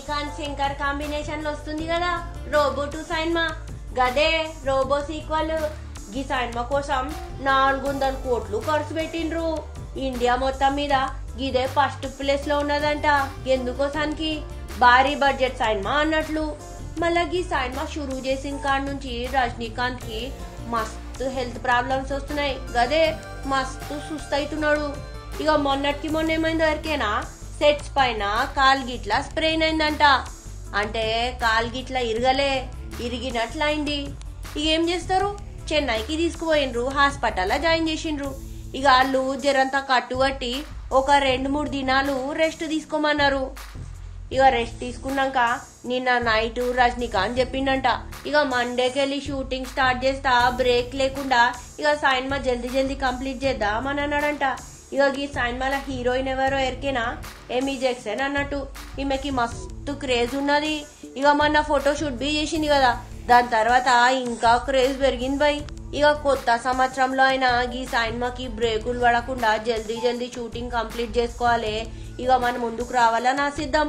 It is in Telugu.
రజనీకాంత్ శంకర్ కాంబినేషన్ లో వస్తుంది కదా రోబో 2 సినిమా. గదే రోబో సీక్వెల్. ఈ సినిమా కోసం 400 కోట్లు ఖర్చు పెట్టిండ్రు. ఇండియా మొత్తం మీద గిదే ఫస్ట్ ప్లేస్ లో ఉన్నదంట. ఎందుకోసానికి భారీ బడ్జెట్ సినిమా అన్నట్లు. మళ్ళా ఈ సినిమా షురూ చేసిన కాడ నుంచి రజనీకాంత్ కి మస్తు హెల్త్ ప్రాబ్లమ్స్ వస్తున్నాయి. గదే మస్తు సుస్తవుతున్నాడు. ఇక మొన్నటికి మొన్న ఏమైందో ఎవరికైనా సెట్స్ పైన కాల్ గిట్లా స్ప్రెయిన్ అయిందంట. అంటే కాల్ గిట్లా ఇరిగినట్లయింది. ఇక ఏం చేస్తారు, చెన్నైకి తీసుకుపోయిండ్రు, హాస్పిటల్లో జాయిన్ చేసిండ్రు. ఇక వాళ్ళు జరంతా కట్టుబట్టి ఒక 2-3 దినాలు రెస్ట్ తీసుకోమన్నారు. ఇక రెస్ట్ తీసుకున్నాక నిన్న నైట్ రజనీకాంత్ చెప్పిండంట, ఇక మండేకెళ్ళి షూటింగ్ స్టార్ట్ చేస్తా, బ్రేక్ లేకుండా ఇక సినిమా జల్దీ కంప్లీట్ చేద్దామని అన్నాడంట. ఇక ఈ సినిమాల హీరోయిన్ ఎవరో ఎరికేనా, ఎమీ జాక్సన్ అన్నట్టు. ఈమెకి మస్తు క్రేజ్ ఉన్నది. ఇక మొన్న ఫోటోషూట్ బి చేసింది కదా, దాని తర్వాత ఇంకా క్రేజ్ పెరిగింది బై. ఇక కొత్త సంవత్సరంలో అయినా ఈ సినిమాకి బ్రేకులు పడకుండా జల్దీ షూటింగ్ కంప్లీట్ చేసుకోవాలి. ఇక మన ముందుకు రావాలని ఆశిద్దాం.